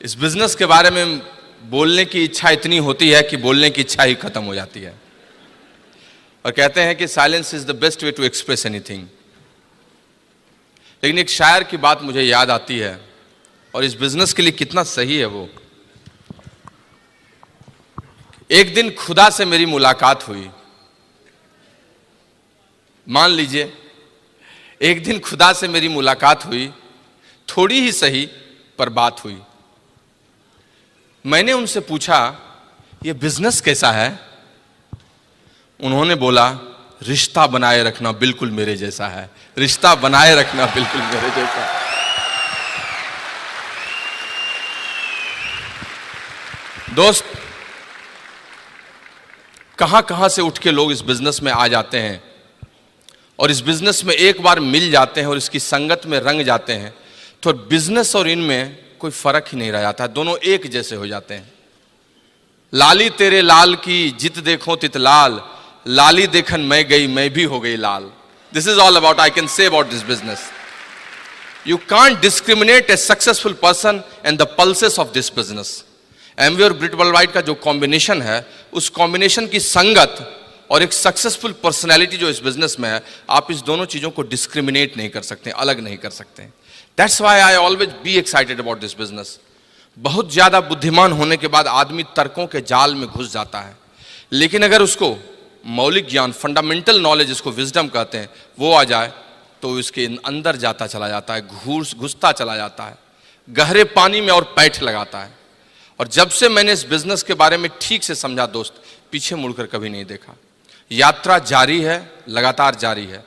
इस बिजनेस के बारे में बोलने की इच्छा इतनी होती है कि बोलने की इच्छा ही खत्म हो जाती है। और कहते हैं कि silence is the best way to express anything. लेकिन एक शायर की बात मुझे याद आती है और इस बिजनेस के लिए कितना सही है वो। एक दिन खुदा से मेरी मुलाकात हुई। मान लीजिए एक दिन खुदा से मेरी मुलाकात हुई, थोड़ी ही सही पर बात हुई। मैंने उनसे पूछा ये बिजनेस कैसा है? उन्होंने बोला रिश्ता बनाए रखना बिल्कुल मेरे जैसा है, रिश्ता बनाए रखना बिल्कुल मेरे जैसा है। दोस्त, कहां कहां से उठ के लोग इस बिजनेस में आ जाते हैं और इस बिजनेस में एक बार मिल जाते हैं और इसकी संगत में रंग जाते हैं तो बिजनेस और इनमें कोई फर्क ही नहीं रह जाता, दोनों एक जैसे हो जाते हैं। लाली तेरे लाल की जित देखो तित लाल, लाली देखन मैं गई मैं भी हो गई लाल। This is all about I can say about this business. You can't discriminate a successful person and the pulses of this business. Amway और ग्रिट वर्ल्डवाइड का जो कॉम्बिनेशन है, उस कॉम्बिनेशन की संगत और एक सक्सेसफुल पर्सनैलिटी जो इस बिजनेस में है, आप इस दोनों चीजों को डिस्क्रिमिनेट नहीं कर सकते, अलग नहीं कर सकते। That's why I always be excited about this business. बहुत ज्यादा बुद्धिमान होने के बाद आदमी तर्कों के जाल में घुस जाता है, लेकिन अगर उसको मौलिक ज्ञान, फंडामेंटल नॉलेज, इसको विजडम कहते हैं, वो आ जाए तो इसके अंदर जाता चला जाता है, घुसता चला जाता है, गहरे पानी में और पैठ लगाता है। और जब से मैंने इस बिजनेस के बारे में ठीक से समझा दोस्त, पीछे मुड़कर कभी नहीं देखा। यात्रा जारी है, लगातार जारी है,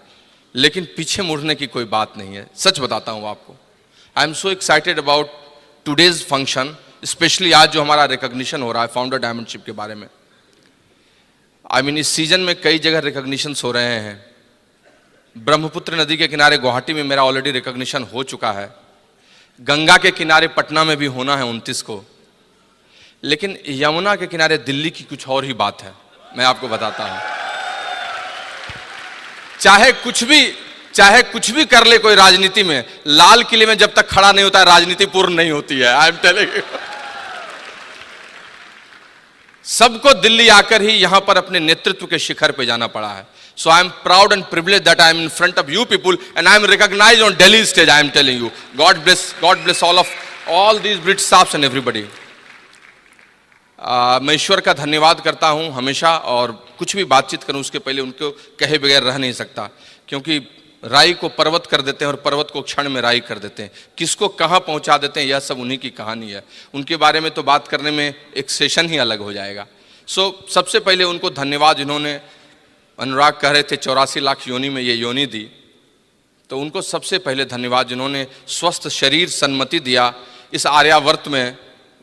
लेकिन पीछे मुड़ने की कोई बात नहीं है। सच बताता हूं आपको, I am so excited about today's function, specially आज जो हमारा रिकॉग्निशन हो रहा है फाउंडर डायमंडशिप के बारे में। आई मीन इस सीजन में कई जगह रिकॉग्निशंस हो रहे हैं। ब्रह्मपुत्र नदी के किनारे गुवाहाटी में मेरा ऑलरेडी रिकॉग्निशन हो चुका है। गंगा के किनारे पटना में भी होना है 29 को। लेकिन यमुना के किनारे दिल्ली की कुछ और ही बात है, मैं आपको बताता हूं। चाहे कुछ भी कर ले कोई राजनीति में, लाल किले में जब तक खड़ा नहीं होता है राजनीति पूर्ण नहीं होती है। I am telling you. सबको दिल्ली आकर ही यहां पर अपने नेतृत्व के शिखर पे जाना पड़ा है। So I am proud and privilege that I am in front of you people and I am recognised on Delhi stage. I am telling you, God bless all these Britt staffs and everybody. मैं ईश्वर का धन्यवाद करता हूं हमेशा, और कुछ भी बातचीत करूं उसके पहले उनको कहे बगैर रह नहीं सकता, क्योंकि राई को पर्वत कर देते हैं और पर्वत को क्षण में राई कर देते हैं। किसको कहां पहुंचा देते हैं, यह सब उन्हीं की कहानी है। उनके बारे में तो बात करने में एक सेशन ही अलग हो जाएगा। सबसे पहले उनको धन्यवाद, जिन्होंने, अनुराग कह रहे थे 84 लाख योनि में ये योनि दी, तो उनको सबसे पहले धन्यवाद जिन्होंने स्वस्थ शरीर सन्मति दिया, इस आर्यावर्त में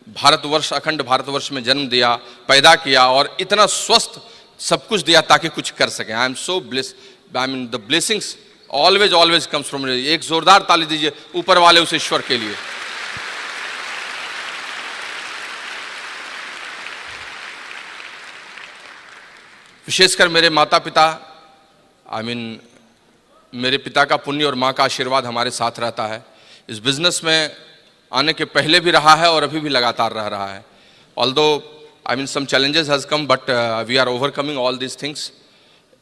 भारतवर्ष, अखंड भारतवर्ष में जन्म दिया, पैदा किया और इतना स्वस्थ सब कुछ दिया ताकि कुछ कर सकें। I am so blessed. I mean the blessings always comes from. एक जोरदार ताली दीजिए ऊपर वाले उस ईश्वर के लिए। विशेषकर मेरे माता पिता, आई मीन मेरे पिता का पुण्य और माँ का आशीर्वाद हमारे साथ रहता है। इस बिजनेस में आने के पहले भी रहा है और अभी भी लगातार रह रहा है। Although I mean some challenges has come but we are overcoming all these things.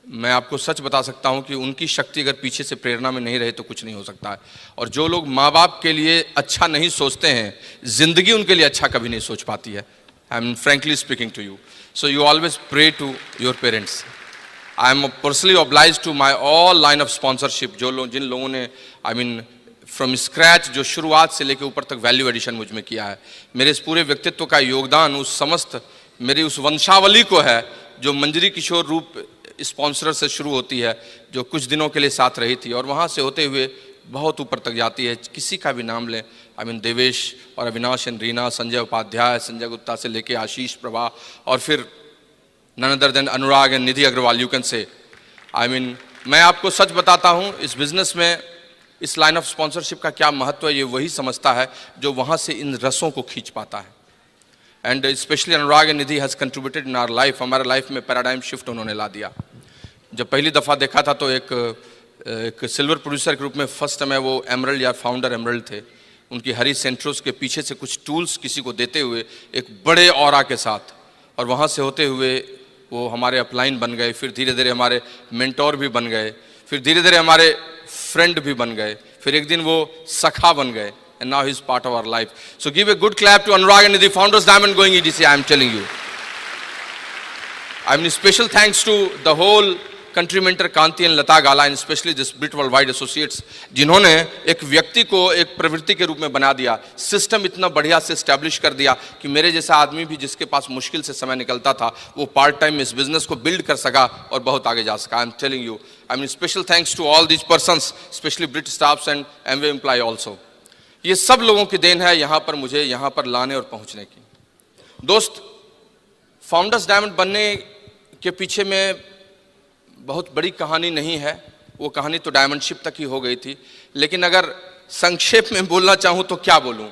मैं आपको सच बता सकता हूं कि उनकी शक्ति अगर पीछे से प्रेरणा में नहीं रहे तो कुछ नहीं हो सकता है। और जो लोग माँ बाप के लिए अच्छा नहीं सोचते हैं, जिंदगी उनके लिए अच्छा कभी नहीं सोच पाती है। I am frankly speaking to you, so you always pray to your parents. I am personally obliged to my all line of sponsorship, जिन लोगों ने आई मीन फ्रॉम स्क्रैच, जो शुरुआत से लेकर ऊपर तक वैल्यू एडिशन मुझ में किया है। मेरे इस पूरे व्यक्तित्व का योगदान उस समस्त मेरी उस वंशावली को है जो मंजरी किशोर रूप स्पॉन्सर से शुरू होती है, जो कुछ दिनों के लिए साथ रही थी और वहाँ से होते हुए बहुत ऊपर तक जाती है। किसी का भी नाम लें, आई मीन देवेश और अविनाश एंड रीना, संजय उपाध्याय, संजय गुप्ता से लेके आशीष प्रभा, और फिर none other than Anurag and Nidhi Agarwal. You can say, I mean मैं आपको सच बताता हूँ, इस बिजनेस में इस लाइन ऑफ स्पॉन्सरशिप का क्या महत्व है ये वही समझता है जो वहाँ से इन रसों को खींच पाता है। And specially Anurag and Nidhi has contributed in our life. हमारे लाइफ में पैराडाइम शिफ्ट उन्होंने ला दिया। जब पहली दफ़ा देखा था तो एक सिल्वर प्रोड्यूसर के रूप में फर्स्ट में वो एमरल्ड या फाउंडर एमरल्ड थे, उनकी हरी सेंट्रोस के पीछे से कुछ टूल्स किसी को देते हुए एक बड़े ऑरा के साथ, और वहाँ से होते हुए वो हमारे अपलाइन बन गए, फिर धीरे धीरे हमारे मेंटोर भी बन गए, फिर धीरे धीरे हमारे फ्रेंड भी बन गए, फिर एक दिन वो सखा बन गए, and now he's part of our life. So give a good clap to Anurag and the Founders Diamond going EDC, I am telling you. I mean, special thanks to the whole country mentor Kanti and Lata Gala, and especially this Brit Worldwide Associates, जिन्होंने एक व्यक्ति को एक प्रवृत्ति के रूप में बना दिया, सिस्टम इतना बढ़िया से एस्टैब्लिश कर दिया कि मेरे जैसा आदमी भी जिसके पास मुश्किल से समय निकलता था, वो पार्ट टाइम इस बिजनेस को बिल्ड कर सका और बहुत आगे जा सका. I am telling you, I mean special thanks to all these persons, specially Britt staffs and Amway employ also. ये सब लोगों की देन है यहाँ पर मुझे यहाँ पर लाने और पहुँचने की. दोस्त, फाउंडर्स डायमंड बनने के पीछे में बहुत बड़ी कहानी नहीं है, वो कहानी तो डायमंडशिप तक ही हो गई थी. लेकिन अगर संक्षेप में बोलना चाहूँ तो क्या बोलूँ,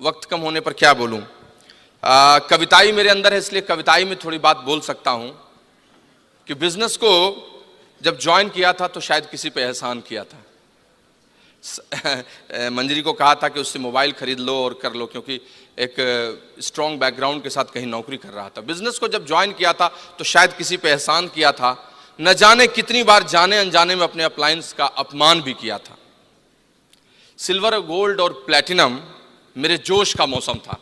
वक्त कम होने पर क्या बोलूँ. कविताई मेरे अंदर है, इसलिए कविताई में थोड़ी बात बोल सकता हूँ कि बिजनेस को जब ज्वाइन किया था तो शायद किसी पे एहसान किया था. मंजरी को कहा था कि उससे मोबाइल खरीद लो और कर लो, क्योंकि एक स्ट्रॉन्ग बैकग्राउंड के साथ कहीं नौकरी कर रहा था. बिजनेस को जब ज्वाइन किया था तो शायद किसी पे एहसान किया था, न जाने कितनी बार जाने अनजाने में अपने अपलायंस का अपमान भी किया था. सिल्वर, गोल्ड और प्लैटिनम मेरे जोश का मौसम था.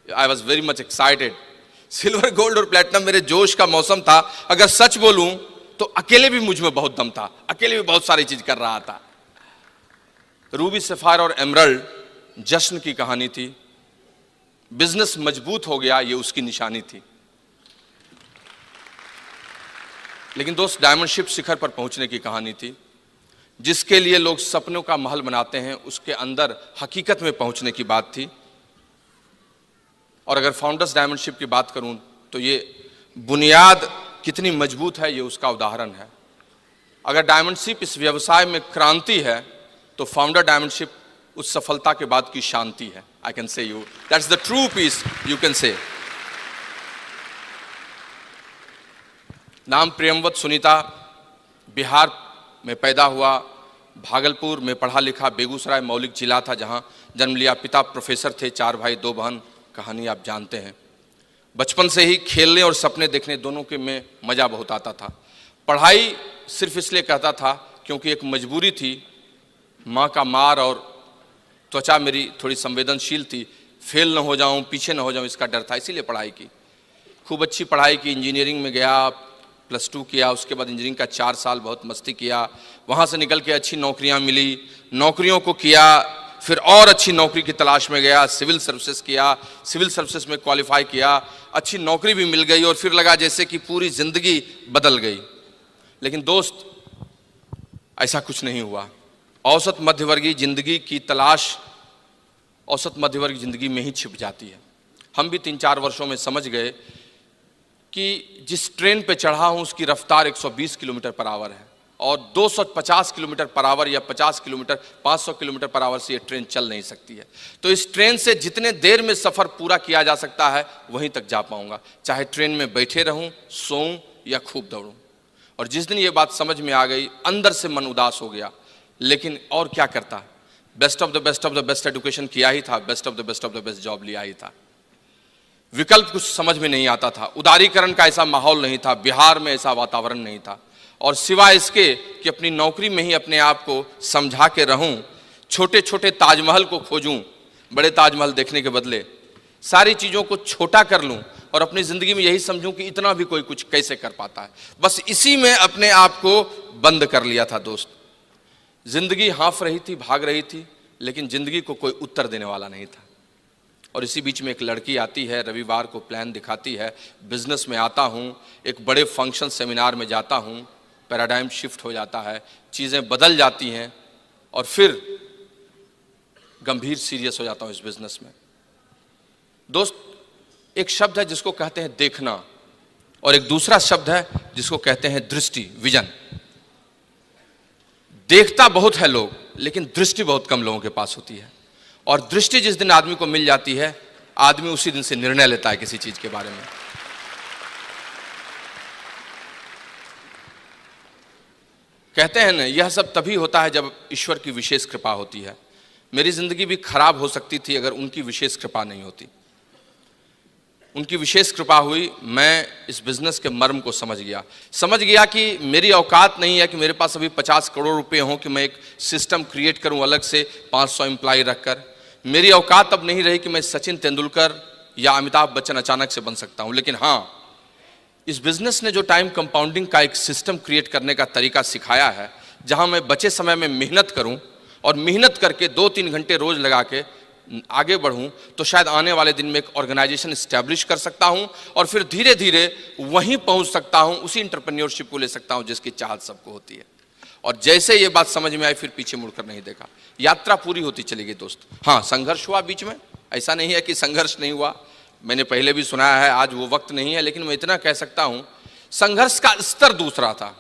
I was very much excited. Silver, gold और प्लैटिनम मेरे जोश का मौसम था. अगर सच बोलूं तो अकेले भी मुझ में बहुत दम था, अकेले भी बहुत सारी चीज कर रहा था. रूबी, सफायर और एमरल्ड जश्न की कहानी थी. बिजनेस मजबूत हो गया, ये उसकी निशानी थी. लेकिन दोस्त, डायमंडशिप शिखर पर पहुंचने की कहानी थी. जिसके लिए लोग सपनों का महल बनाते हैं, उसके अंदर हकीकत में पहुंचने की बात थी. और अगर फाउंडर्स डायमंडशिप की बात करूं तो ये बुनियाद कितनी मजबूत है, ये उसका उदाहरण है. अगर डायमंडशिप इस व्यवसाय में क्रांति है तो फाउंडर डायमंडशिप उस सफलता के बाद की शांति है. I can say you that's the true peace, you can say. नाम प्रियमवत सुनीता, बिहार में पैदा हुआ, भागलपुर में पढ़ा लिखा, बेगूसराय मौलिक जिला था जहां जन्म लिया. पिता प्रोफेसर थे, 4 भाई 2 बहन, कहानी आप जानते हैं. बचपन से ही खेलने और सपने देखने दोनों के में मज़ा बहुत आता था. पढ़ाई सिर्फ इसलिए करता था क्योंकि एक मजबूरी थी. माँ का मार और त्वचा मेरी थोड़ी संवेदनशील थी, फेल न हो जाऊं, पीछे न हो जाऊं, इसका डर था, इसीलिए पढ़ाई की. खूब अच्छी पढ़ाई की, इंजीनियरिंग में गया, +2 किया, उसके बाद इंजीनियरिंग का 4 साल बहुत मस्ती किया. वहाँ से निकल के अच्छी नौकरियाँ मिली, नौकरियों को किया, फिर और अच्छी नौकरी की तलाश में गया, सिविल सर्विसेज किया, सिविल सर्विसेज में क्वालिफाई किया, अच्छी नौकरी भी मिल गई और फिर लगा जैसे कि पूरी ज़िंदगी बदल गई. लेकिन दोस्त, ऐसा कुछ नहीं हुआ. औसत मध्यवर्गीय जिंदगी की तलाश औसत मध्यवर्गीय जिंदगी में ही छिप जाती है. हम भी 3-4 वर्षों में समझ गए कि जिस ट्रेन पे चढ़ा हूं उसकी रफ्तार 120 किलोमीटर पर आवर है और 250 किलोमीटर पर आवर या 50 किलोमीटर 500 किलोमीटर पर आवर से ये ट्रेन चल नहीं सकती है. तो इस ट्रेन से जितने देर में सफ़र पूरा किया जा सकता है वहीं तक जा पाऊंगा, चाहे ट्रेन में बैठे रहूं, सोऊं या खूब दौड़ूं. और जिस दिन ये बात समझ में आ गई, अंदर से मन उदास हो गया. लेकिन और क्या करता, best of the best education किया ही था, best of the best job लिया ही था. विकल्प कुछ समझ में नहीं आता था. उदारीकरण का ऐसा माहौल नहीं था, बिहार में ऐसा वातावरण नहीं था. और सिवाय इसके कि अपनी नौकरी में ही अपने आप को समझा के रहूं, छोटे छोटे ताजमहल को खोजूं, बड़े ताजमहल देखने के बदले सारी चीज़ों को छोटा कर लूं और अपनी ज़िंदगी में यही समझूं कि इतना भी कोई कुछ कैसे कर पाता है. बस इसी में अपने आप को बंद कर लिया था. दोस्त, जिंदगी हाँफ रही थी, भाग रही थी, लेकिन जिंदगी को कोई उत्तर देने वाला नहीं था. और इसी बीच में एक लड़की आती है, रविवार को प्लान दिखाती है, बिजनेस में आता हूँ, एक बड़े फंक्शन सेमिनार में जाता हूँ, पैराडाइम शिफ्ट हो जाता है, चीज़ें बदल जाती हैं और फिर गंभीर सीरियस हो जाता हूँ इस बिजनेस में. दोस्त, एक शब्द है जिसको कहते हैं देखना और एक दूसरा शब्द है जिसको कहते हैं दृष्टि, विजन. देखता बहुत है लोग, लेकिन दृष्टि बहुत कम लोगों के पास होती है. और दृष्टि जिस दिन आदमी को मिल जाती है, आदमी उसी दिन से निर्णय लेता है किसी चीज के बारे में. कहते हैं ना, यह सब तभी होता है जब ईश्वर की विशेष कृपा होती है. मेरी जिंदगी भी खराब हो सकती थी अगर उनकी विशेष कृपा नहीं होती। उनकी विशेष कृपा हुई, मैं इस बिजनेस के मर्म को समझ गया कि मेरी औकात नहीं है कि मेरे पास अभी 50 करोड़ रुपए हों कि मैं एक सिस्टम क्रिएट करूं अलग से 500 एम्प्लॉय रखकर। मेरी औकात अब नहीं रही कि मैं सचिन तेंदुलकर या अमिताभ बच्चन अचानक से बन सकता हूं। लेकिन हाँ, इस बिजनेस ने जो टाइम कंपाउंडिंग का एक सिस्टम क्रिएट करने का तरीका सिखाया है, जहां मैं बचे समय में मेहनत करूं और मेहनत करके 2-3 घंटे रोज लगा के आगे बढ़ूं, तो शायद आने वाले दिन में एक ऑर्गेनाइजेशन स्टैब्लिश कर सकता हूं और फिर धीरे धीरे वहीं पहुंच सकता हूं, उसी एंटरप्रेन्योरशिप को ले सकता हूं जिसकी चाहत सबको होती है। और जैसे ये बात समझ में आई, फिर पीछे मुड़कर नहीं देखा। यात्रा पूरी होती चली गई दोस्त। हाँ, संघर्ष हुआ बीच में, ऐसा नहीं है कि संघर्ष नहीं हुआ, मैंने पहले भी सुनाया है, आज वो वक्त नहीं है। लेकिन मैं इतना कह सकता हूं, संघर्ष का स्तर दूसरा था।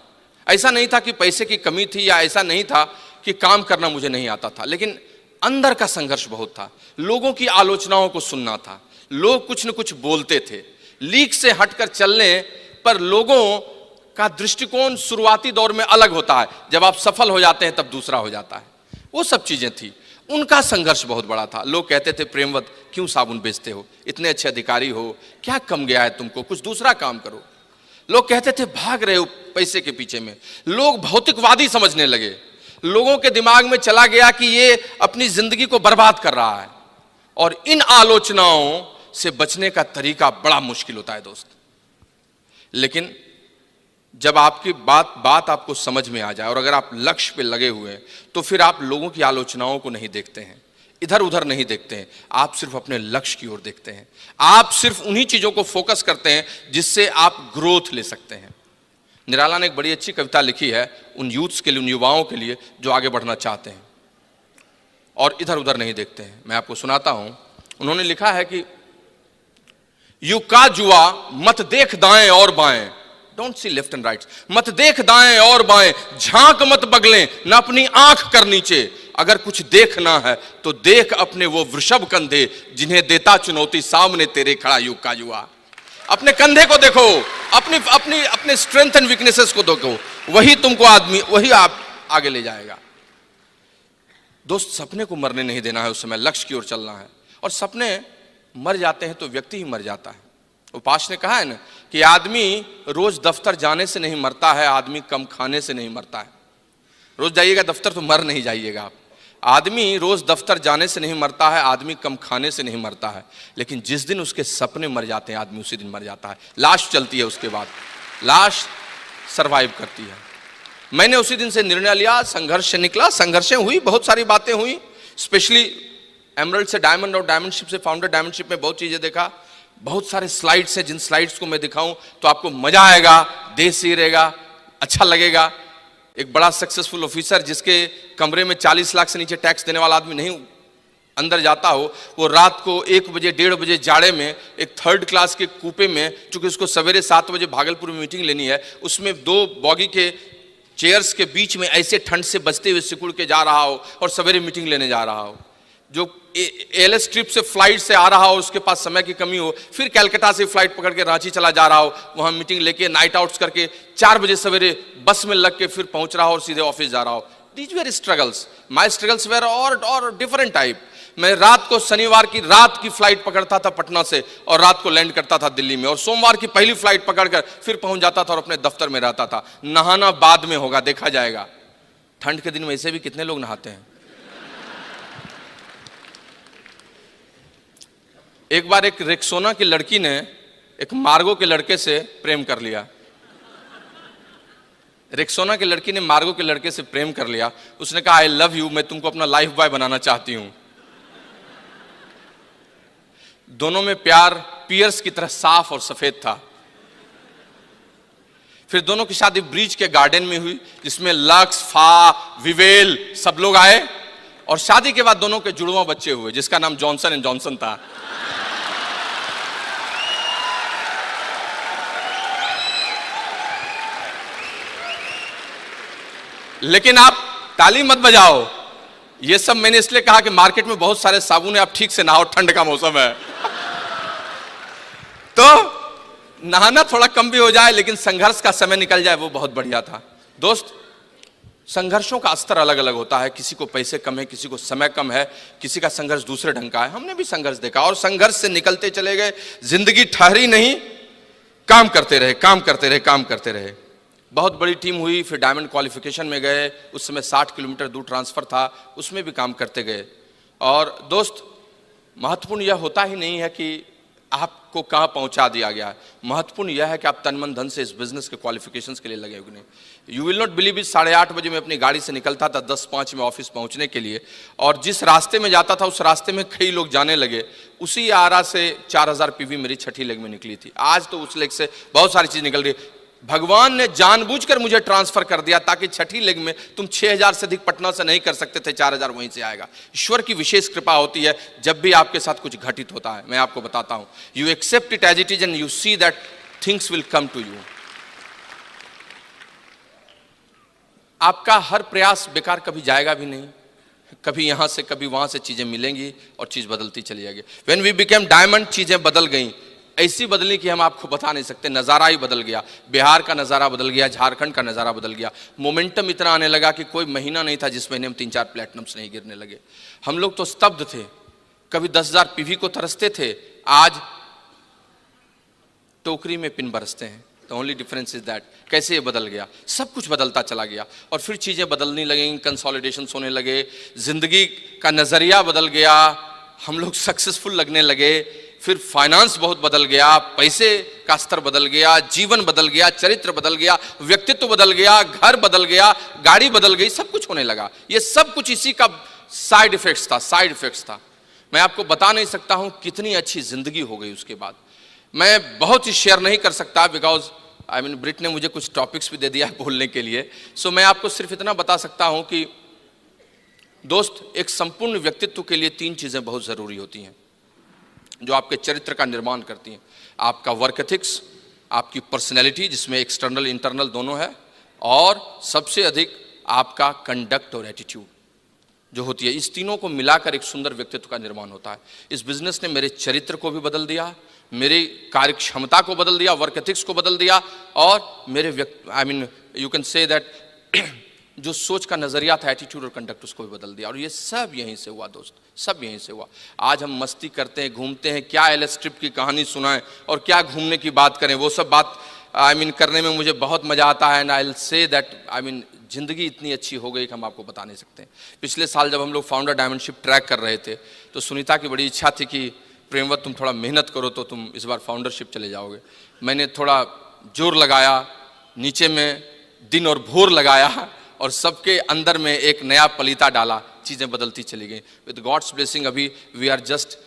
ऐसा नहीं था कि पैसे की कमी थी, या ऐसा नहीं था कि काम करना मुझे नहीं आता था, लेकिन अंदर का संघर्ष बहुत था। लोगों की आलोचनाओं को सुनना था, लोग कुछ न कुछ बोलते थे। लीक से हटकर चलने पर लोगों का दृष्टिकोण शुरुआती दौर में अलग होता है, जब आप सफल हो जाते हैं तब दूसरा हो जाता है। वो सब चीजें थी। उनका संघर्ष बहुत बड़ा था। लोग कहते थे, प्रेमवत क्यों साबुन बेचते हो, इतने अच्छे अधिकारी हो, क्या कम गया है तुमको, कुछ दूसरा काम करो। लोग कहते थे, भाग रहे हो पैसे के पीछे में। लोग भौतिकवादी समझने लगे। लोगों के दिमाग में चला गया कि ये अपनी जिंदगी को बर्बाद कर रहा है। और इन आलोचनाओं से बचने का तरीका बड़ा मुश्किल होता है दोस्त। लेकिन जब आपकी बात आपको समझ में आ जाए और अगर आप लक्ष्य पे लगे हुए हैं, तो फिर आप लोगों की आलोचनाओं को नहीं देखते हैं, इधर उधर नहीं देखते हैं, आप सिर्फ अपने लक्ष्य की ओर देखते हैं। आप सिर्फ उन्हीं चीजों को फोकस करते हैं जिससे आप ग्रोथ ले सकते हैं। निराला ने एक बड़ी अच्छी कविता लिखी है उन यूथ्स के लिए, उन युवाओं के लिए जो आगे बढ़ना चाहते हैं और इधर उधर नहीं देखते हैं। मैं आपको सुनाता हूं। उन्होंने लिखा है कि युग का जुआ मत देख दाएं और बाएं, don't see left and right, मत देख दाएं और बाएं, झांक मत बगलें, न अपनी आंख कर नीचे। अगर कुछ देखना है तो देख अपने वो वृषभ कंधे, जिन्हें देता चुनौती सामने तेरे खड़ा युग का जुआ। अपने कंधे को देखो, अपने स्ट्रेंथ एंड वीकनेसेस को देखो, वही तुमको वही आप आगे ले जाएगा। दोस्त, सपने को मरने नहीं देना है, उस समय लक्ष्य की ओर चलना है। और सपने मर जाते हैं तो व्यक्ति ही मर जाता है। उपास ने कहा है ना कि आदमी रोज दफ्तर जाने से नहीं मरता है, आदमी कम खाने से नहीं मरता है। रोज जाइएगा दफ्तर तो मर नहीं जाइएगा आप। आदमी रोज दफ्तर जाने से नहीं मरता है, आदमी कम खाने से नहीं मरता है। लेकिन जिस दिन उसके सपने मर जाते हैं, आदमी उसी दिन मर जाता है। लाश चलती है, उसके बाद लाश सरवाइव करती है। मैंने उसी दिन से निर्णय लिया, संघर्ष से निकला, संघर्षें हुई, बहुत सारी बातें हुई। स्पेशली एमरल्ड से डायमंड और डायमंडशिप से फाउंडर डायमंडशिप में बहुत चीजें देखा। बहुत सारे स्लाइड्स हैं, जिन स्लाइड्स को मैं दिखाऊं तो आपको मजा आएगा, देश से रहेगा, अच्छा लगेगा। एक बड़ा सक्सेसफुल ऑफिसर जिसके कमरे में 40 लाख से नीचे टैक्स देने वाला आदमी नहीं अंदर जाता हो, वो रात को 1 बजे 1:30 बजे जाड़े में एक 3rd क्लास के कूपे में, चूंकि उसको सवेरे 7 बजे भागलपुर में मीटिंग लेनी है, उसमें 2 बॉगी के चेयर्स के बीच में ऐसे ठंड से बचते हुए सिकुड़ के जा रहा हो और सवेरे मीटिंग लेने जा रहा हो। जो एलएस ट्रिप से फ्लाइट से आ रहा हो, उसके पास समय की कमी हो, फिर कलकत्ता से फ्लाइट पकड़ के रांची चला जा रहा हो, वहां मीटिंग लेके नाइट आउट्स करके 4 बजे सवेरे बस में लग के फिर पहुंच रहा हो और सीधे ऑफिस जा रहा हो। These were struggles, my struggles were और डिफरेंट टाइप। मैं रात को शनिवार की रात की फ्लाइट पकड़ता था पटना से और रात को लैंड करता था दिल्ली में, और सोमवार की पहली फ्लाइट पकड़कर फिर पहुंच जाता था और अपने दफ्तर में रहता था। नहाना बाद में होगा, देखा जाएगा। ठंड के दिन में ऐसे भी कितने लोग नहाते हैं। एक बार एक रेक्सोना की लड़की ने एक मार्गो के लड़के से प्रेम कर लिया। रेक्सोना की लड़की ने मार्गो के लड़के से प्रेम कर लिया। उसने कहा, आई लव यू, मैं तुमको अपना लाइफ बॉय बनाना चाहती हूं। दोनों में प्यार पियर्स की तरह साफ और सफेद था। फिर दोनों की शादी ब्रिज के गार्डन में हुई, जिसमें लक्स, फा, विवेल सब लोग आए, और शादी के बाद दोनों के जुड़वा बच्चे हुए, जिसका नाम जॉनसन एंड जॉनसन था। लेकिन आप ताली मत बजाओ, ये सब मैंने इसलिए कहा कि मार्केट में बहुत सारे साबुन है, आप ठीक से नहाओ, ठंड का मौसम है। तो नहाना थोड़ा कम भी हो जाए, लेकिन संघर्ष का समय निकल जाए, वो बहुत बढ़िया था। दोस्त, संघर्षों का स्तर अलग अलग होता है, किसी को पैसे कम है, किसी को समय कम है, किसी का संघर्ष दूसरे ढंग का है। हमने भी संघर्ष देखा और संघर्ष से निकलते चले गए, जिंदगी ठहरी नहीं, काम करते रहे, काम करते रहे, काम करते रहे। बहुत बड़ी टीम हुई, फिर डायमंड क्वालिफिकेशन में गए, उस समय 60 किलोमीटर दूर ट्रांसफर था, उसमें भी काम करते गए। और दोस्त, महत्वपूर्ण यह होता ही नहीं है कि आपको कहाँ पहुंचा दिया गया है, महत्वपूर्ण यह है कि आप तन मन धन से इस बिजनेस के क्वालिफिकेशंस के लिए लगे हो कि नहीं। You will not believe it, 8:30 बजे मैं अपनी गाड़ी से निकलता था 10:05 में ऑफिस पहुंचने के लिए, और जिस रास्ते में जाता था उस रास्ते में कई लोग जाने लगे। उसी आरा से 4000 पीवी मेरी छठी लेग में निकली थी। आज तो उस लेग से बहुत सारी चीज निकल रही है। भगवान ने जानबूझकर मुझे ट्रांसफर कर दिया ताकि छठी लेग में तुम 6000 से अधिक पटना से नहीं कर सकते थे, 4000 वहीं से आएगा। ईश्वर की विशेष कृपा होती है जब भी आपके साथ कुछ घटित होता है। मैं आपको बताता हूं, you accept it as it is and you see that things will come to you. आपका हर प्रयास बेकार कभी जाएगा भी नहीं, कभी यहां से कभी वहां से चीजें मिलेंगी और चीज बदलती चली जाएगी। व्हेन वी बिकेम डायमंड, चीजें बदल गई, ऐसी बदली कि हम आपको बता नहीं सकते। नज़ारा ही बदल गया, बिहार का नज़ारा बदल गया, झारखंड का नज़ारा बदल गया। मोमेंटम इतना आने लगा कि कोई महीना नहीं था जिस महीने हम 3-4 प्लेटिनम्स नहीं गिरने लगे। हम लोग तो स्तब्ध थे, कभी 10,000 पीवी को तरसते थे, आज टोकरी में पिन बरसते हैं। The only difference is that कैसे ये बदल गया, सब कुछ बदलता चला गया। और फिर चीज़ें बदलने लगेंगी, कंसोलिडेशन होने लगे, जिंदगी का नज़रिया बदल गया, हम लोग सक्सेसफुल लगने लगे। फिर फाइनेंस बहुत बदल गया, पैसे का स्तर बदल गया, जीवन बदल गया, चरित्र बदल गया, व्यक्तित्व बदल गया, घर बदल गया, गाड़ी बदल गई, सब कुछ होने लगा। ये सब कुछ इसी का साइड इफेक्ट्स था। मैं आपको बता नहीं सकता हूं कितनी अच्छी जिंदगी हो गई उसके बाद। मैं बहुत ही शेयर नहीं कर सकता बिकॉज ब्रिट ने मुझे कुछ टॉपिक्स भी दे दिया है बोलने के लिए। सो मैं आपको सिर्फ इतना बता सकता हूं कि दोस्त, एक संपूर्ण व्यक्तित्व के लिए 3 चीजें बहुत जरूरी होती हैं जो आपके चरित्र का निर्माण करती हैं। आपका वर्क एथिक्स, आपकी पर्सनैलिटी जिसमें एक्सटर्नल इंटरनल दोनों है, और सबसे अधिक आपका कंडक्ट और एटीट्यूड जो होती है। इस तीनों को मिलाकर एक सुंदर व्यक्तित्व का निर्माण होता है। इस बिजनेस ने मेरे चरित्र को भी बदल दिया, मेरी कार्य क्षमता को बदल दिया, वर्क एथिक्स को बदल दिया, और मेरे यू कैन से दैट जो सोच का नजरिया था, एटीट्यूड और कंडक्ट, उसको भी बदल दिया। और ये सब यहीं से हुआ दोस्त, सब यहीं से हुआ। आज हम मस्ती करते हैं, घूमते हैं, क्या एलएस ट्रिप की कहानी सुनाएं और क्या घूमने की बात करें, वो सब बात करने में मुझे बहुत मजा आता है। And I will say that जिंदगी इतनी अच्छी हो गई कि हम आपको बता नहीं सकते। पिछले साल जब हम लोग फाउंडर डायमंडशिप ट्रैक कर रहे थे तो सुनीता की बड़ी इच्छा थी कि प्रेमवत तुम थोड़ा मेहनत करो तो तुम इस बार फाउंडरशिप चले जाओगे। मैंने थोड़ा जोर लगाया, नीचे में दिन और भोर लगाया और सबके अंदर में एक नया पलीता डाला, चीज़ें बदलती चली गई। विद गॉड्स ब्लेसिंग अभी we are just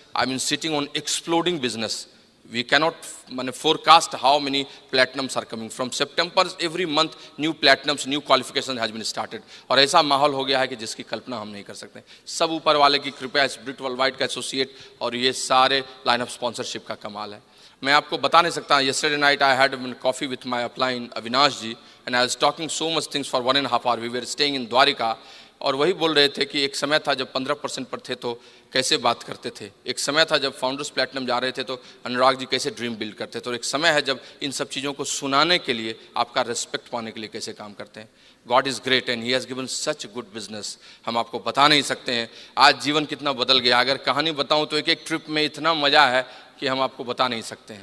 sitting on exploding business. We cannot forecast how many platinums are coming from September. Every month new platinums, new qualification has been started. और ऐसा माहौल हो गया है कि जिसकी कल्पना हम नहीं कर सकते। सब ऊपर वाले की कृपया, स्प्रिट वर्ल्डवाइड का एसोसिएट और ये सारे लाइन ऑफ स्पॉन्सरशिप का कमाल है। मैं आपको बता नहीं सकता। Yesterday night I had coffee with my upline Avinash ji and I was talking so much things for 1.5 hours. We were staying in Dwarika और वही बोल रहे थे कि एक समय था जब 15% पर थे तो कैसे बात करते थे, एक समय था जब फाउंडर्स प्लैटिनम जा रहे थे तो अनुराग जी कैसे ड्रीम बिल्ड करते थे, और एक समय है जब इन सब चीज़ों को सुनाने के लिए, आपका रिस्पेक्ट पाने के लिए कैसे काम करते हैं। God is great and he has given such good business. हम आपको बता नहीं सकते हैं आज जीवन कितना बदल गया। अगर कहानी बताऊँ तो एक एक ट्रिप में इतना मज़ा है कि हम आपको बता नहीं सकते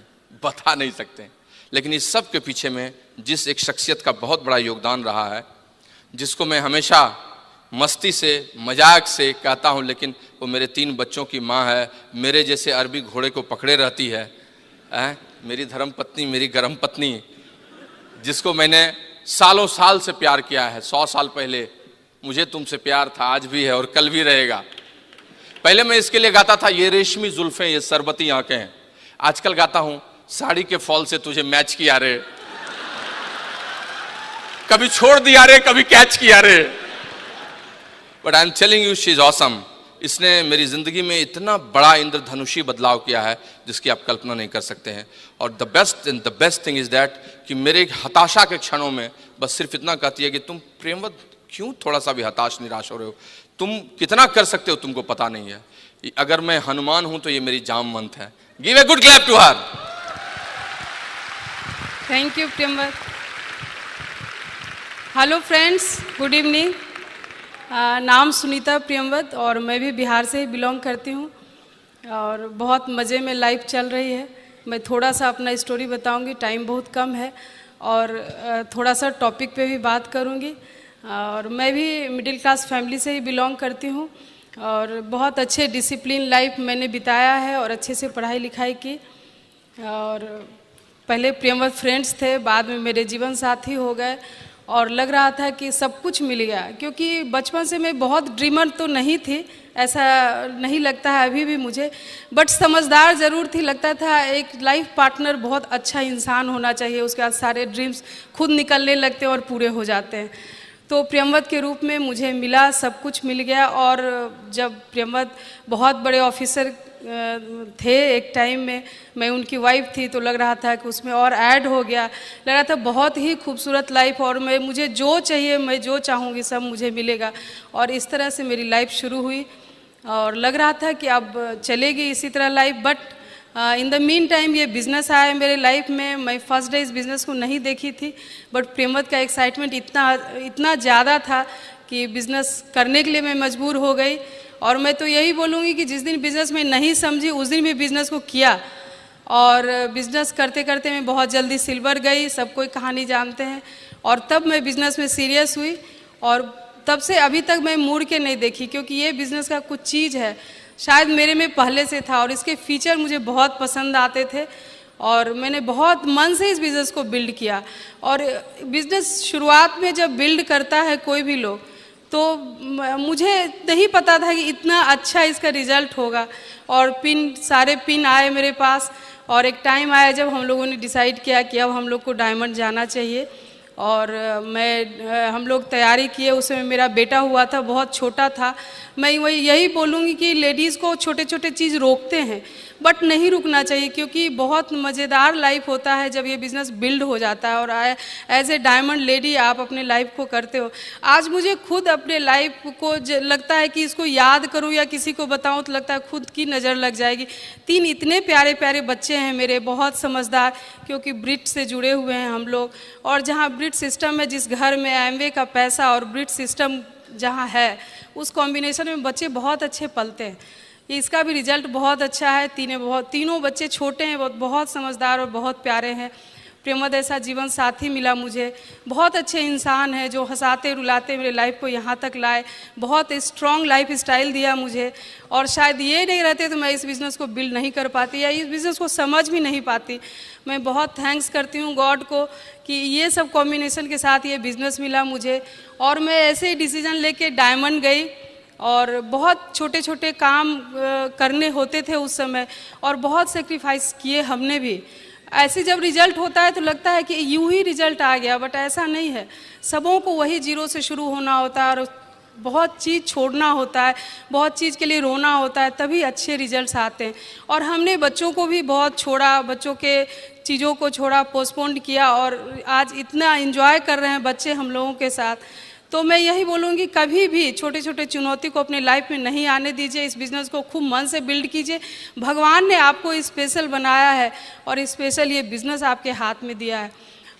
हैं। लेकिन इस सब के पीछे में जिस एक शख्सियत का बहुत बड़ा योगदान रहा है, जिसको मैं हमेशा मस्ती से, मजाक से कहता हूँ, लेकिन वो मेरे 3 बच्चों की माँ है, मेरे जैसे अरबी घोड़े को पकड़े रहती है, मेरी धर्म पत्नी, मेरी गरम पत्नी, जिसको मैंने सालों साल से प्यार किया है। 100 साल पहले मुझे तुमसे प्यार था, आज भी है और कल भी रहेगा। पहले मैं इसके लिए गाता था ये रेशमी जुल्फें, ये सरबती आंखें हैं। आजकल गाता हूँ साड़ी के फॉल से तुझे मैच किया रे, कभी छोड़ दिया रे, कभी कैच किया रे। But I am telling you she is awesome. इसने मेरी जिंदगी में इतना बड़ा इंद्रधनुषी बदलाव किया है जिसकी आप कल्पना नहीं कर सकते हैं। और the best thing is that कि मेरे हताशा के क्षणों में बस सिर्फ इतना कहती है कि तुम प्रेमवत क्यों थोड़ा सा भी हताश निराश हो रहे हो, तुम कितना कर सकते हो तुमको पता नहीं है। अगर मैं हनुमान हूं तो ये मेरी जामवंत है। Give a good clap to her. Thank you Premvat. Hello friends, good evening. नाम सुनीता प्रियमवत और मैं भी बिहार से ही बिलोंग करती हूँ और बहुत मज़े में लाइफ चल रही है। मैं थोड़ा सा अपना स्टोरी बताऊंगी, टाइम बहुत कम है और थोड़ा सा टॉपिक पे भी बात करूंगी। और मैं भी मिडिल क्लास फैमिली से ही बिलोंग करती हूँ और बहुत अच्छे डिसिप्लिन लाइफ मैंने बिताया है और अच्छे से पढ़ाई लिखाई की। और पहले प्रियमवत फ्रेंड्स थे, बाद में मेरे जीवन साथी हो गए और लग रहा था कि सब कुछ मिल गया, क्योंकि बचपन से मैं बहुत ड्रीमर तो नहीं थी, ऐसा नहीं लगता है अभी भी मुझे, बट समझदार ज़रूर थी। लगता था एक लाइफ पार्टनर बहुत अच्छा इंसान होना चाहिए, उसके बाद सारे ड्रीम्स खुद निकलने लगते हैं और पूरे हो जाते हैं। तो प्रियमवत के रूप में मुझे मिला, सब कुछ मिल गया। और जब प्रियमवत बहुत बड़े ऑफिसर थे एक टाइम में, मैं उनकी वाइफ थी, तो लग रहा था कि उसमें और ऐड हो गया। लग रहा था बहुत ही खूबसूरत लाइफ और मैं मुझे जो चाहिए, मैं जो चाहूँगी सब मुझे मिलेगा। और इस तरह से मेरी लाइफ शुरू हुई और लग रहा था कि अब चलेगी इसी तरह life. But in the mean time ये बिज़नेस आया मेरे लाइफ में। मैं फर्स्ट डे इस बिज़नेस को नहीं देखी थी, बट प्रियमवत का एक्साइटमेंट इतना ज़्यादा था कि बिज़नेस करने के लिए मैं मजबूर हो गई। और मैं तो यही बोलूँगी कि जिस दिन बिज़नेस में नहीं समझी उस दिन भी बिज़नेस को किया और बिज़नेस करते करते मैं बहुत जल्दी सिल्वर गई, सब कोई कहानी जानते हैं। और तब मैं बिज़नेस में सीरियस हुई और तब से अभी तक मैं मुड़ के नहीं देखी, क्योंकि ये बिज़नेस का कुछ चीज़ है शायद मेरे में पहले से था और इसके फीचर मुझे बहुत पसंद आते थे और मैंने बहुत मन से इस बिज़नेस को बिल्ड किया। और बिज़नेस शुरुआत में जब बिल्ड करता है कोई भी लोग, तो मुझे नहीं पता था कि इतना अच्छा इसका रिज़ल्ट होगा। और सारे पिन आए मेरे पास और एक टाइम आया जब हम लोगों ने डिसाइड किया कि अब हम लोग को डायमंड जाना चाहिए। और हम लोग तैयारी किए। उस समय मेरा बेटा हुआ था, बहुत छोटा था। मैं यही बोलूँगी कि लेडीज़ को छोटे छोटे चीज़ रोकते हैं, बट नहीं रुकना चाहिए, क्योंकि बहुत मज़ेदार लाइफ होता है जब ये बिज़नेस बिल्ड हो जाता है। और एज ए डायमंड लेडी आप अपने लाइफ को करते हो। आज मुझे खुद अपने लाइफ को लगता है कि इसको याद करूँ या किसी को बताऊँ तो लगता है खुद की नज़र लग जाएगी। 3 इतने प्यारे प्यारे बच्चे हैं मेरे, बहुत समझदार, क्योंकि ब्रिट से जुड़े हुए हैं हम लोग। और जहाँ ब्रिट सिस्टम है, जिस घर में एमवे का पैसा और ब्रिट सिस्टम जहाँ है, उस कॉम्बिनेशन में बच्चे बहुत अच्छे पलते हैं। इसका भी रिजल्ट बहुत अच्छा है। तीनों बच्चे छोटे हैं, बहुत समझदार और बहुत प्यारे हैं। प्रियमवत ऐसा जीवन साथी मिला मुझे, बहुत अच्छे इंसान है जो हंसाते रुलाते मेरे लाइफ को यहाँ तक लाए, बहुत स्ट्रॉन्ग लाइफ स्टाइल दिया मुझे। और शायद ये नहीं रहते तो मैं इस बिज़नेस को बिल्ड नहीं कर पाती या इस बिज़नेस को समझ भी नहीं पाती। मैं बहुत थैंक्स करती हूँ गॉड को कि ये सब कॉम्बिनेशन के साथ ये बिज़नेस मिला मुझे। और मैं ऐसे ही डिसीजन लेके डायमंड गई और बहुत छोटे छोटे काम करने होते थे उस समय और बहुत सेक्रीफाइस किए हमने भी। ऐसे जब रिजल्ट होता है तो लगता है कि यूं ही रिजल्ट आ गया, बट ऐसा नहीं है। सबों को वही जीरो से शुरू होना होता है और बहुत चीज़ छोड़ना होता है, बहुत चीज़ के लिए रोना होता है, तभी अच्छे रिजल्ट्स आते हैं। और हमने बच्चों को भी बहुत छोड़ा, बच्चों के चीज़ों को छोड़ा, पोस्टपोन किया और आज इतना एंजॉय कर रहे हैं बच्चे हम लोगों के साथ। तो मैं यही बोलूँगी, कभी भी छोटे छोटे चुनौती को अपने लाइफ में नहीं आने दीजिए। इस बिज़नेस को खूब मन से बिल्ड कीजिए। भगवान ने आपको स्पेशल बनाया है और स्पेशल ये बिज़नेस आपके हाथ में दिया है।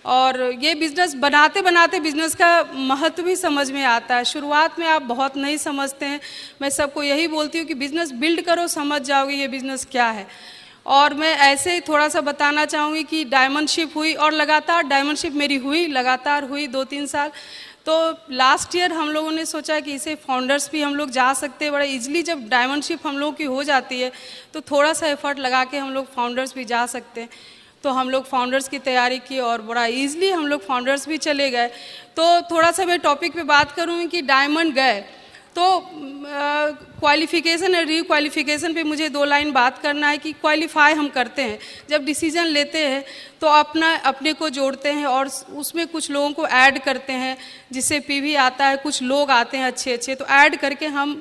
और ये बिज़नेस बनाते बनाते बिज़नेस का महत्व भी समझ में आता है। शुरुआत में आप बहुत नहीं समझते हैं। मैं सबको यही बोलती हूँ कि बिज़नेस बिल्ड करो, समझ जाओगे ये बिज़नेस क्या है। और मैं ऐसे ही थोड़ा सा बताना चाहूँगी कि डायमंडशिप हुई और लगातार डायमंडशिप मेरी हुई, लगातार हुई 2-3 साल। तो लास्ट ईयर हम लोगों ने सोचा कि इसे फाउंडर्स भी हम लोग जा सकते हैं बड़ा इजीली। जब डायमंडशिप हम लोगों की हो जाती है तो थोड़ा सा एफर्ट लगा के हम लोग फाउंडर्स भी जा सकते हैं। तो हम लोग फाउंडर्स की तैयारी की और बड़ा इजीली हम लोग फाउंडर्स भी चले गए। तो थोड़ा सा मैं टॉपिक पे बात करूँगी कि डायमंड गए तो क्वालिफ़िकेशन और रीक्वालिफ़िकेशन पे मुझे 2 लाइन बात करना है कि क्वालिफ़ाई हम करते हैं, जब डिसीजन लेते हैं तो अपने को जोड़ते हैं और उसमें कुछ लोगों को ऐड करते हैं, जिससे पीवी आता है, कुछ लोग आते हैं अच्छे अच्छे, तो ऐड करके हम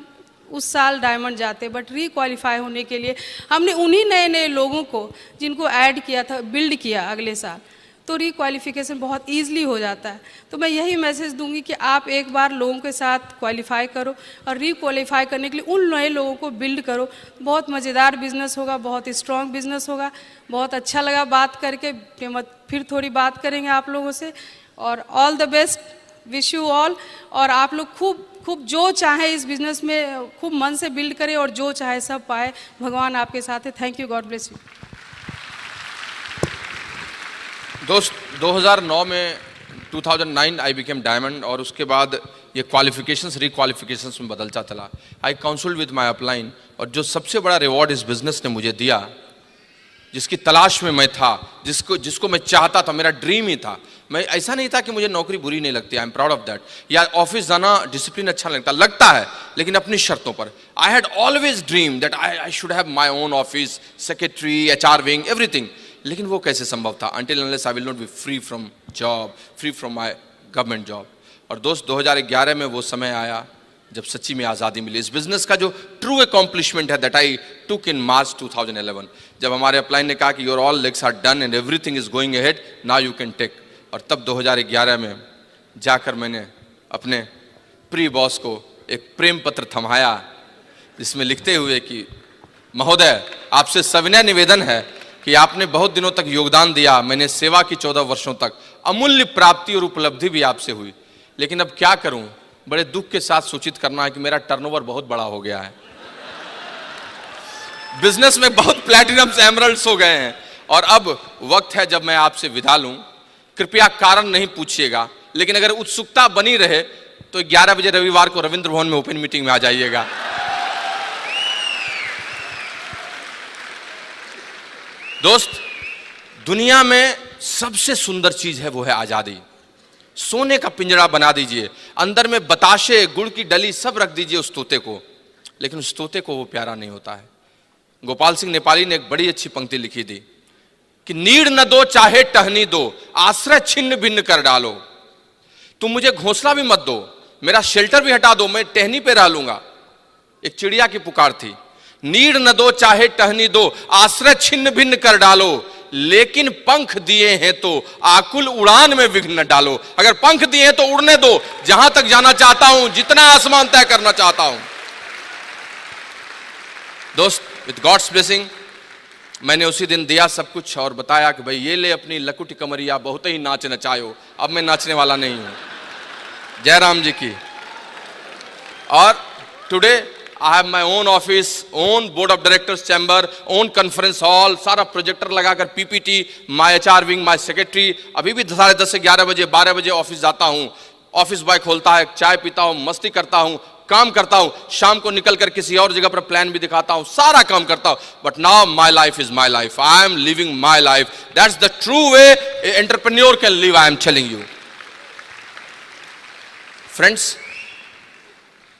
उस साल डायमंड जाते हैं। बट रीक्वालिफ़ाई होने के लिए हमने उन्हीं नए नए लोगों को जिनको ऐड किया था बिल्ड किया अगले साल, तो रीक्वालिफ़िकेशन बहुत ईजिली हो जाता है। तो मैं यही मैसेज दूंगी कि आप एक बार लोगों के साथ क्वालिफ़ाई करो और रीक्वालिफ़ाई करने के लिए उन नए लोगों को बिल्ड करो। बहुत मज़ेदार बिज़नेस होगा, बहुत स्ट्रॉन्ग बिज़नेस होगा। बहुत अच्छा लगा बात करके, फिर थोड़ी बात करेंगे आप लोगों से। और all the best wish you all. और आप लोग खूब खूब जो चाहे इस बिजनेस में खूब मन से बिल्ड करें और जो चाहे सब पाए। भगवान आपके साथ है। Thank you, God bless you. दोस्त 2009 में 2009 आई बिकेम डायमंड, और उसके बाद ये क्वालिफिकेशंस रिक्वालिफिकेशंस में बदलता चला। आई काउंसल्ड विद माय अपलाइन, और जो सबसे बड़ा रिवॉर्ड इस बिजनेस ने मुझे दिया, जिसकी तलाश में मैं था, जिसको मैं चाहता था, मेरा ड्रीम ही था। मैं ऐसा नहीं था कि मुझे नौकरी बुरी नहीं लगती, आई एम प्राउड ऑफ दैट, या ऑफिस जाना डिसिप्लिन अच्छा लगता है, लेकिन अपनी शर्तों पर। I had always dream that I should have my own office, secretary, HR wing, everything. लेकिन वो कैसे संभव था? Until unless I will not be free from job, free from my government job. और दोस्त 2011 में वो समय आया जब सच्ची में आज़ादी मिली। इस बिजनेस का जो ट्रू अकॉम्प्लिशमेंट है that I took in March 2011, जब हमारे अपलाइन ने कहा कि your all legs are done and everything is going ahead, now you can take. और तब 2011 में जाकर मैंने अपने प्री बॉस को एक प्रेम पत्र थमाया, जिसमें लिखते हुए कि महोदय, आपसे सविनय निवेदन है कि आपने बहुत दिनों तक योगदान दिया, मैंने सेवा की 14 वर्षों तक, अमूल्य प्राप्ति और उपलब्धि भी आपसे हुई, लेकिन अब क्या करूं, बड़े दुख के साथ सूचित करना है कि मेरा टर्नओवर बहुत बड़ा हो गया है। बिजनेस में बहुत प्लैटिनम्स, एमरल्ड्स हो गए हैं, और अब वक्त है जब मैं आपसे विदा लूं। कृपया कारण नहीं पूछिएगा, लेकिन अगर उत्सुकता बनी रहे तो 11 बजे रविवार को रविंद्र भवन में ओपन मीटिंग में आ जाइएगा। दोस्त, दुनिया में सबसे सुंदर चीज है वो है आजादी। सोने का पिंजरा बना दीजिए, अंदर में बताशे, गुड़ की डली सब रख दीजिए उस तोते को, लेकिन उस तोते को वो प्यारा नहीं होता है। गोपाल सिंह नेपाली ने एक बड़ी अच्छी पंक्ति लिखी थी कि नीड़ न दो चाहे टहनी दो, आश्रय छिन्न भिन्न कर डालो। तुम मुझे घोंसला भी मत दो, मेरा शेल्टर भी हटा दो, मैं टहनी पे रह लूंगा। एक चिड़िया की पुकार थी, नीड़ न दो चाहे टहनी दो, आश्रय छिन्न भिन्न कर डालो, लेकिन पंख दिए हैं तो आकुल उड़ान में विघ्न न डालो। अगर पंख दिए हैं तो उड़ने दो, जहां तक जाना चाहता हूं, जितना आसमान तय करना चाहता हूं। दोस्त, विद गॉड्स ब्लेसिंग मैंने उसी दिन दिया सब कुछ और बताया कि भाई ये ले अपनी लकुटी कमरिया, बहुत ही नाच नचायो। अब मैं नाचने वाला नहीं हूं। जय राम जी की। और today I have my own office, own board of directors chamber, own conference hall, सारा प्रोजेक्टर लगाकर PPT, my HR wing, my secretary। अभी भी 10:30 से 11 बजे 12 बजे ऑफिस जाता हूँ, ऑफिस बॉय खोलता है, चाय पीता हूँ, मस्ती करता हूँ, काम करता हूँ, शाम को निकल कर किसी और जगह पर प्लान भी दिखाता हूँ, सारा काम करता हूँ। But now my life is my life, I am living my life, that's the true way entrepreneur can live, I am telling you friends.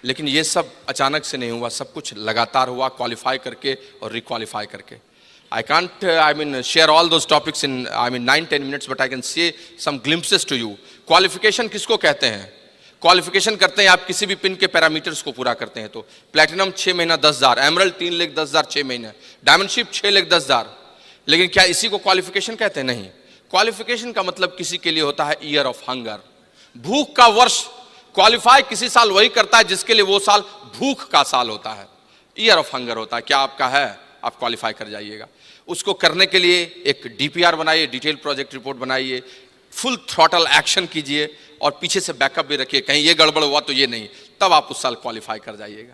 लेकिन ये सब अचानक से नहीं हुआ, सब कुछ लगातार हुआ, क्वालिफाई करके और रिक्वालिफाई करके। I can't, share all those topics in, 9-10 minutes, but I can say some glimpses to you. Qualification किसको कहते हैं? क्वालिफिकेशन करते हैं आप किसी भी पिन के पैरामीटर्स को पूरा करते हैं। तो प्लैटिनम 6 महीना 10,000, एमरल्ड 3,10,000 6 महीने, डायमंडशिप 6,10,000। लेकिन क्या इसी को क्वालिफिकेशन कहते हैं? नहीं। क्वालिफिकेशन का मतलब किसी के लिए होता है ईयर ऑफ हंगर, भूख का वर्ष। क्वालिफाई किसी साल वही करता है जिसके लिए वो साल भूख का साल होता है, ईयर ऑफ हंगर होता है। क्या आपका है? आप क्वालिफाई कर जाइएगा। उसको करने के लिए एक डीपीआर बनाइए, डिटेल प्रोजेक्ट रिपोर्ट बनाइए, फुल थ्रॉटल एक्शन कीजिए और पीछे से बैकअप भी रखिए, कहीं ये गड़बड़ हुआ तो ये नहीं, तब आप उस साल क्वालिफाई कर जाइएगा।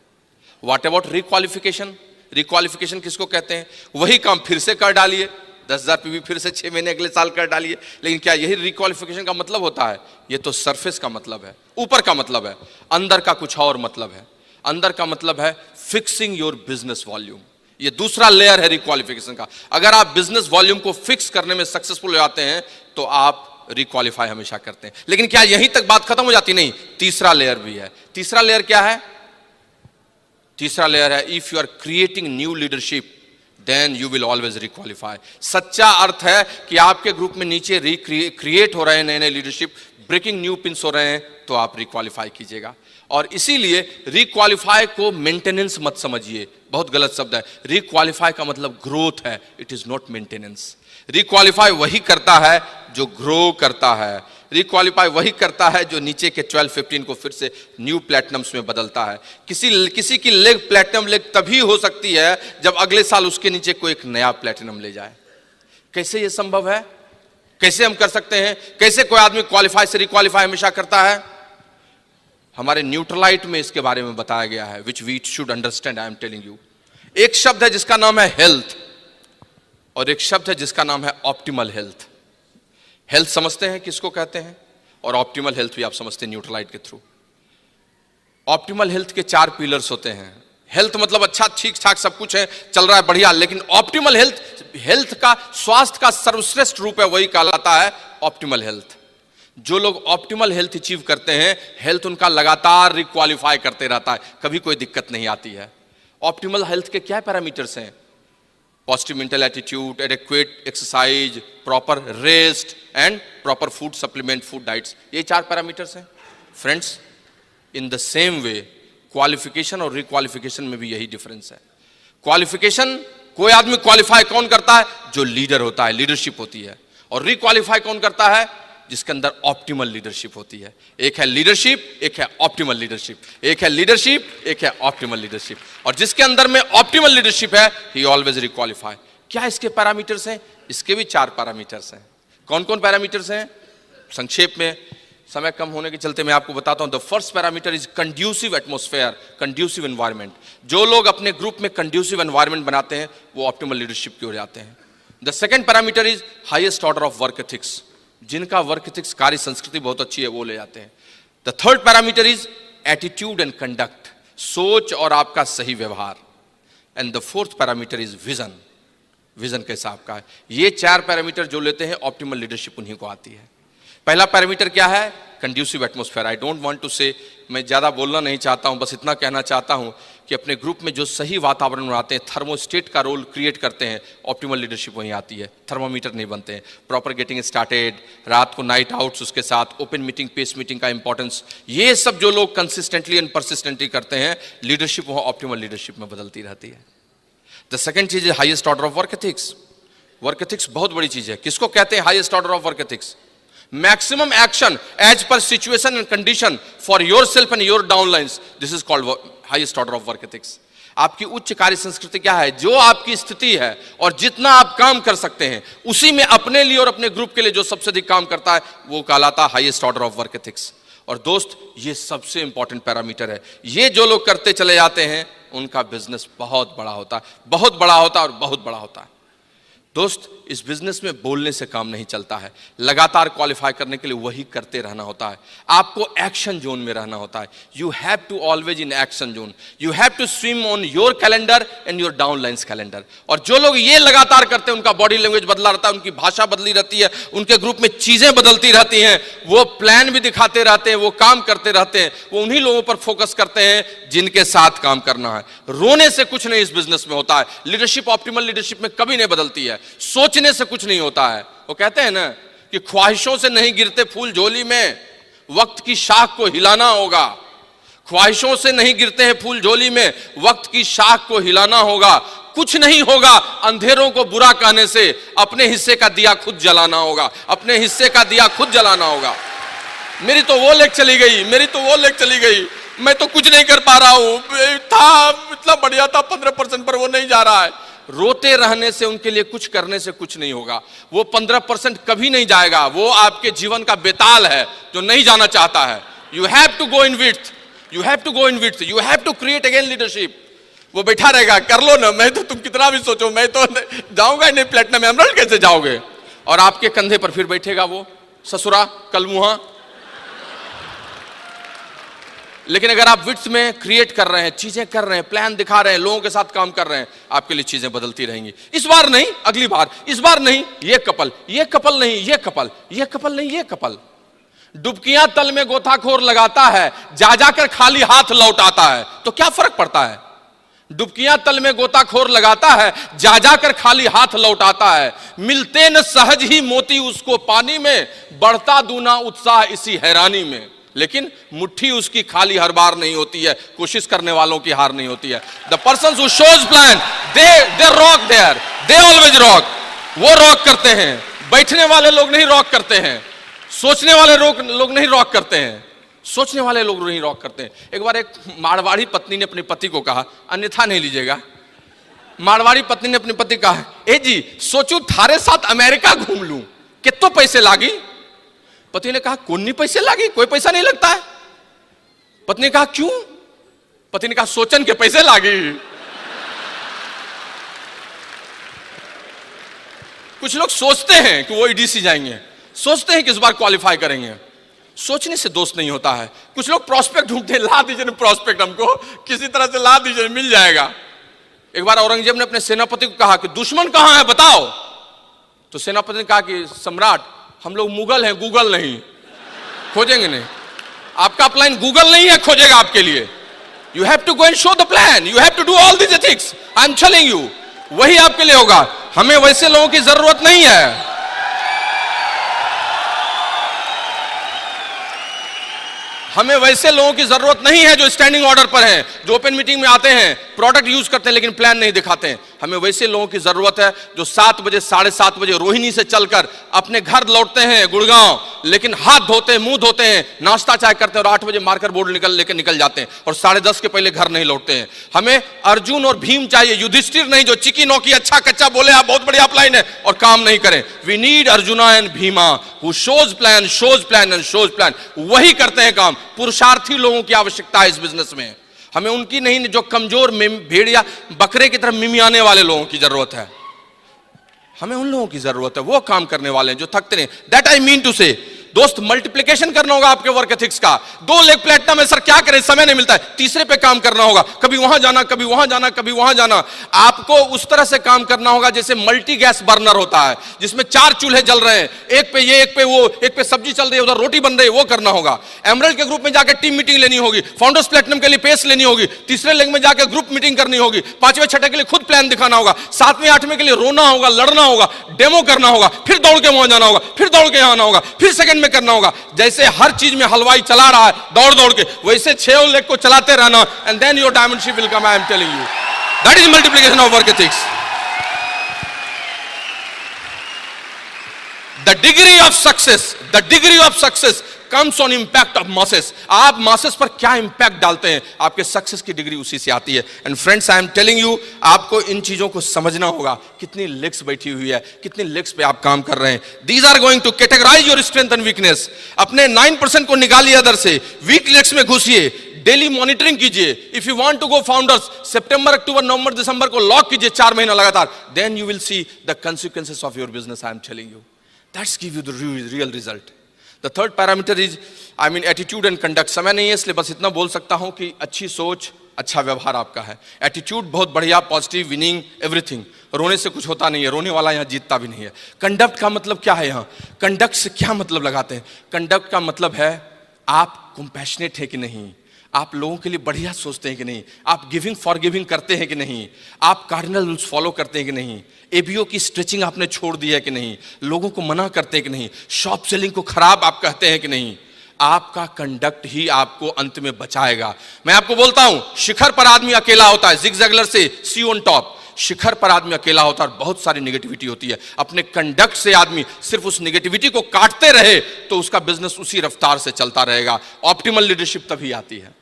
What about रिक्वालिफिकेशन? रिक्वालिफिकेशन किसको कहते हैं? वही काम फिर से कर डालिए, 10,000 पीवी फिर से 6 महीने अगले साल कर डालिए। लेकिन क्या यही रिक्वालिफिकेशन का मतलब होता है? ये तो सरफेस का मतलब है, ऊपर का मतलब है, अंदर का कुछ और मतलब है। अंदर का मतलब है फिक्सिंग योर बिजनेस वॉल्यूम। ये दूसरा लेयर है रिक्वालिफिकेशन का। अगर आप बिजनेस वॉल्यूम को फिक्स करने में सक्सेसफुल हो जाते हैं तो आप रिक्वालिफाई हमेशा करते हैं। लेकिन क्या यहीं तक बात खत्म हो जाती? नहीं, तीसरा लेयर भी है। तीसरा लेयर क्या है? तीसरा लेयर है if you are creating new leadership then you will always requalify. सच्चा अर्थ है कि आपके ग्रुप में नीचे क्रिएट हो रहे हैं नए नए लीडरशिप, ब्रेकिंग न्यू पिंस हो रहे हैं, तो आप रिक्वालिफाई कीजिएगा। और इसीलिए रिक्वालिफाई को मेंटेनेंस मत समझिए, बहुत गलत शब्द है। रिक्वालिफाई का मतलब ग्रोथ है, इट इज नॉट मेंटेनेंस। रिक्वालिफाई वही करता है जो ग्रो करता है। रिक्वालिफाई वही करता है जो नीचे के 12-15 को फिर से न्यू प्लैटिनम्स में बदलता है। किसी की लेग प्लैटिनम लेग तभी हो सकती है जब अगले साल उसके नीचे कोई एक नया प्लैटिनम ले जाए। कैसे ये संभव है? कैसे हम कर सकते हैं? कैसे कोई आदमी क्वालिफाई से रिक्वालिफाई हमेशा करता है? हमारे न्यूट्रलाइट में इसके बारे में बताया गया है, which we should understand, I am telling you. एक शब्द है जिसका नाम है हेल्थ, और एक शब्द है जिसका नाम है ऑप्टिमल हेल्थ। हेल्थ समझते हैं किसको कहते हैं, और ऑप्टिमल हेल्थ भी आप समझते हैं न्यूट्रलाइट के थ्रू। ऑप्टिमल हेल्थ के 4 पिलर्स होते हैं। हेल्थ मतलब अच्छा, ठीक ठाक सब कुछ है, चल रहा है बढ़िया, लेकिन ऑप्टिमल हेल्थ, हेल्थ का, स्वास्थ्य का सर्वश्रेष्ठ रूप है, वही कहलाता है ऑप्टिमल हेल्थ। जो लोग ऑप्टिमल हेल्थ अचीव करते हैं, हेल्थ उनका लगातार रिक्वालिफाई करते रहता है, कभी कोई दिक्कत नहीं आती है। ऑप्टिमल हेल्थ के क्या पैरामीटर्स हैं? Positive mental attitude, adequate exercise, proper rest and proper food supplement, food diets, ये 4 पैरामीटर्स हैं। Friends, in the same way qualification और रिक्वालिफिकेशन में भी यही डिफरेंस है। क्वालिफिकेशन, कोई आदमी क्वालिफाई कौन करता है? जो लीडर होता है, लीडरशिप होती है। और रिक्वालिफाई कौन करता है? जिसके अंदर ऑप्टिमल लीडरशिप होती है। एक है लीडरशिप, एक है ऑप्टिमल लीडरशिप, एक है लीडरशिप, एक है ऑप्टिमल लीडरशिप। और जिसके अंदर में ऑप्टिमल लीडरशिप है, ही ऑलवेज रिक्वालिफाई। क्या इसके पैरामीटर्स हैं? इसके भी 4 पैरामीटर्स हैं। कौन कौन पैरामीटर्स हैं? संक्षेप में, समय कम होने के चलते मैं आपको बताता हूं। The first parameter is conducive atmosphere, conducive environment. जो लोग अपने ग्रुप में कंड्यूसिव एनवायरनमेंट बनाते हैं, वो ऑप्टिमल लीडरशिप की ओर जाते हैं। The second parameter is highest order of work ethics. जिनका वर्क एथिक्स, कार्य संस्कृति बहुत अच्छी है, वो ले जाते हैं। The third parameter is attitude and conduct, सोच और आपका सही व्यवहार। And the fourth parameter is vision, vision कैसा आपका है। ये 4 पैरामीटर जो लेते हैं, ऑप्टिमल लीडरशिप उन्हीं को आती है। पहला पैरामीटर क्या है? Conducive atmosphere. I don't want to say, मैं ज़्यादा बोलना नहीं चाहता हूं, बस इतना कहना चाहता हूं कि अपने ग्रुप में जो सही वातावरण बनाते हैं, थर्मोस्टेट का रोल क्रिएट करते हैं, ऑप्टिमल लीडरशिप वहीं आती है। थर्मोमीटर नहीं बनते हैं। प्रॉपर गेटिंग स्टार्टेड, रात को नाइट आउट्स, उसके साथ ओपन मीटिंग, पेस मीटिंग का इंपॉर्टेंस, ये सब जो लोग कंसिस्टेंटली एंड परसिस्टेंटली करते हैं, लीडरशिप वहाँ ऑप्टिमल लीडरशिप में बदलती रहती है। द सेकंड चीज है highest order of work ethics. Work ethics बहुत बड़ी चीज है। किसको कहते हैं highest order of work ethics? Maximum action as per situation and condition for yourself and your downlines, this is called highest order of work ethics. आपकी उच्च कार्य संस्कृति क्या है? जो आपकी स्थिति है और जितना आप काम कर सकते हैं, उसी में अपने लिए और अपने ग्रुप के लिए जो सबसे अधिक काम करता है, वो कहलाता है highest order of work ethics. और दोस्त, ये सबसे इंपॉर्टेंट पैरामीटर है। ये जो लोग करते चले जाते हैं, उनका बिजनेस बहुत बड़ा होता है, बहुत बड़ा होता है और बहुत बड़ा होता है। दोस्त, इस बिजनेस में बोलने से काम नहीं चलता है। लगातार क्वालिफाई करने के लिए वही करते रहना होता है। आपको एक्शन जोन में रहना होता है। You have to always in action zone. You have to swim on your calendar and your downlines calendar. और जो लोग ये लगातार करते हैं, उनका बॉडी लैंग्वेज बदला रहता है, उनकी भाषा बदली रहती है, उनके ग्रुप में चीजें बदलती रहती हैं, वो प्लान भी दिखाते रहते हैं, वो काम करते रहते हैं, वो उन्हीं लोगों पर फोकस करते हैं जिनके साथ काम करना है। रोने से कुछ नहीं इस बिजनेस में होता है। लीडरशिप ऑप्टिमल लीडरशिप में कभी नहीं बदलती है। सोचने से कुछ नहीं होता है। वो कहते हैं ना कि ख्वाहिशों से नहीं गिरते फूल झोली में, वक्त की शाख को हिलाना होगा। ख्वाहिशों से नहीं गिरते हैं फूल झोली में, वक्त की शाख को हिलाना होगा। कुछ नहीं होगा अंधेरों को बुरा कहने से, अपने हिस्से का दिया खुद जलाना होगा। अपने हिस्से का दिया खुद जलाना होगा। मेरी तो वो लेग चली गई, मेरी तो वो लेग चली गई, मैं तो कुछ नहीं कर पा रहा हूं, था इतना बढ़िया था 15% पर वो नहीं जा रहा है। रोते रहने से, उनके लिए कुछ करने से कुछ नहीं होगा। वो 15% कभी नहीं जाएगा। वो आपके जीवन का बेताल है जो नहीं जाना चाहता है। You have to go in width, you have to go in width, you have to create again leadership. वो बैठा रहेगा, कर लो ना, मैं तो, तुम कितना भी सोचो, मैं तो जाऊंगा नहीं, प्लेटिनम एमराल्ड कैसे जाओगे? और आपके कंधे पर फिर बैठेगा वो ससुरा कलमुहा। लेकिन अगर आप विड्थ में क्रिएट कर रहे हैं, चीजें कर रहे हैं, प्लान दिखा रहे हैं, लोगों के साथ काम कर रहे हैं, आपके लिए चीजें बदलती रहेंगी। इस बार नहीं, अगली बार, इस बार नहीं, ये कपल नहीं, ये कपल, ये कपल नहीं, ये कपल। डुबकियां तल में गोताखोर लगाता है, जा जाकर खाली हाथ लौट आता है, तो क्या फर्क पड़ता है? डुबकियां तल में गोताखोर लगाता है, जा जाकर खाली हाथ लौट आता है। मिलते न सहज ही मोती उसको पानी में, बढ़ता दूना उत्साह इसी हैरानी में। लेकिन मुट्ठी उसकी खाली हर बार नहीं होती है, कोशिश करने वालों की हार नहीं होती है। The person who shows plan, they rock there, they always rock. वो रॉक करते हैं, बैठने वाले लोग नहीं रॉक करते हैं, सोचने वाले लोग नहीं रॉक करते हैं, सोचने वाले लोग नहीं रॉक करते हैं। एक बार एक मारवाड़ी पत्नी ने अपने पति को कहा, अन्यथा नहीं लीजिएगा, मारवाड़ी पत्नी ने अपने पति कहा, ए जी सोचू थारे साथ अमेरिका घूम लूं, कितने पैसे लागी? पति ने कहा, कौन नहीं पैसे लागी, कोई पैसा नहीं लगता है। पत्नी ने कहा क्यों? पति ने कहा सोचन के पैसे लागी। कुछ लोग सोचते हैं कि वो ईडीसी जाएंगे, सोचते हैं कि इस बार क्वालिफाई करेंगे। सोचने से दोस्त नहीं होता है। कुछ लोग प्रोस्पेक्ट ढूंढते हैं, ला दीजिए प्रोस्पेक्ट, हमको किसी तरह से ला दीजिए, मिल जाएगा। एक बार औरंगजेब ने अपने सेनापति को कहा कि दुश्मन कहां है बताओ। तो सेनापति ने कहा कि सम्राट, हम लोग मुगल हैं, गूगल नहीं, खोजेंगे नहीं। आपका प्लान गूगल नहीं है, खोजेगा आपके लिए। You have to go and show the plan, you have to do all this ethics, I am telling you, वही आपके लिए होगा। हमें वैसे लोगों की जरूरत नहीं है। हमें वैसे लोगों की जरूरत नहीं है जो स्टैंडिंग ऑर्डर पर हैं, जो ओपन मीटिंग में आते हैं, प्रोडक्ट यूज करते हैं लेकिन प्लान नहीं दिखाते हैं। हमें वैसे लोगों की जरूरत है जो 7 बजे 7:30 बजे रोहिणी से चलकर अपने घर लौटते हैं गुड़गांव, लेकिन हाथ धोते हैं, मुंह धोते हैं, नाश्ता चाय करते हैं और 8 बजे मार्कर बोर्ड लेकर निकल जाते हैं और 10:30 के पहले घर नहीं लौटते हैं। हमें अर्जुन और भीम चाहिए, युधिष्ठिर नहीं जो चिकी नौकी अच्छा कच्चा बोले आप बहुत बढ़िया प्लान है और काम नहीं करें। We need Arjuna and Bhima who shows plan and shows plan, वही करते हैं काम। पुरुषार्थी लोगों की आवश्यकता है इस बिजनेस में, हमें उनकी नहीं जो कमजोर भेड़िया बकरे की तरह मिमियाने वाले लोगों की जरूरत है। हमें उन लोगों की जरूरत है, वो काम करने वाले हैं जो थकते नहीं। दैट आई मीन टू से दोस्त, मल्टीप्लिकेशन करना होगा आपके वर्क एथिक्स का। 2 लेग प्लेटिनम में सर क्या करें, समय नहीं मिलता है, तीसरे पे काम करना होगा, कभी वहां जाना, कभी वहां जाना, कभी वहां जाना। आपको उस तरह से काम करना होगा जैसे मल्टी गैस बर्नर होता है, जिसमें 4 चूल्हे जल रहे हैं, एक पे ये, एक पे वो, एक पे सब्जी चल रही है, उधर रोटी बन रही है, वो करना होगा। एमरल्ड के ग्रुप में जाकर टीम मीटिंग लेनी होगी, फाउंडर्स प्लेटिनम के लिए पेस लेनी होगी, तीसरे लेग में जाकर ग्रुप मीटिंग करनी होगी, 5वें 6ठे के लिए खुद प्लान दिखाना होगा, 7वें 8वें के लिए रोना होगा, लड़ना होगा, डेमो करना होगा, फिर दौड़ के वहां जाना होगा, फिर दौड़ के आना होगा, फिर सेकंड में करना होगा। जैसे हर चीज में हलवाई चला रहा है दौड़ दौड़ के, वैसे 6 लेग को चलाते रहना, and then your diamond ship will come. I am telling you, that is multiplication of work ethics. The degree of success comes on impact of masses. आप मासेस पर क्या इंपैक्ट डालते हैं, आपके सक्सेस की डिग्री उसी से आती है। And friends, I am telling you, आपको इन चीजों को समझना होगा। कितनी लेग्स बैठी हुई है, कितनी लेग्स पे आप काम कर रहे हैं। These are going to categorise your strength and weakness. अपने 9% को निकालिए अदर से, वीक लेग्स में घुसिए, डेली मॉनिटरिंग कीजिए। If you want to go founders, सितंबर, अक्टूबर, नवंबर, दिसंबर को लॉक कीजिए 4 महीना लगातार, then you will see the consequences of your business. I am telling you, that's give you the real result. The third parameter is, I mean, attitude and conduct। समय नहीं है इसलिए बस इतना बोल सकता हूं कि अच्छी सोच, अच्छा व्यवहार आपका है। एटीट्यूड बहुत बढ़िया, पॉजिटिव, विनिंग, एवरीथिंग। रोने से कुछ होता नहीं है, रोने वाला यहाँ जीतता भी नहीं है। कंडक्ट का मतलब क्या है, यहाँ कंडक्ट से क्या मतलब लगाते हैं? कंडक्ट का मतलब है आप कंपैशनेट है कि नहीं, आप लोगों के लिए बढ़िया सोचते हैं कि नहीं, आप गिविंग फॉर गिविंग करते हैं कि नहीं, आप कार्डिनल रूल्स फॉलो करते हैं कि नहीं, एबीओ की स्ट्रेचिंग आपने छोड़ दी है कि नहीं, लोगों को मना करते हैं कि नहीं, शॉप सेलिंग को खराब आप कहते हैं कि नहीं। आपका कंडक्ट ही आपको अंत में बचाएगा। मैं आपको बोलता हूं, शिखर पर आदमी अकेला होता है, जिग जैगलर से सी ऑन टॉप। शिखर पर आदमी अकेला होता है और बहुत सारी नेगेटिविटी होती है। अपने कंडक्ट से आदमी सिर्फ उस नेगेटिविटी को काटते रहे तो उसका बिजनेस उसी रफ्तार से चलता रहेगा। ऑप्टिमल लीडरशिप तभी आती है।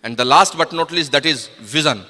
And the last but not least, that is vision.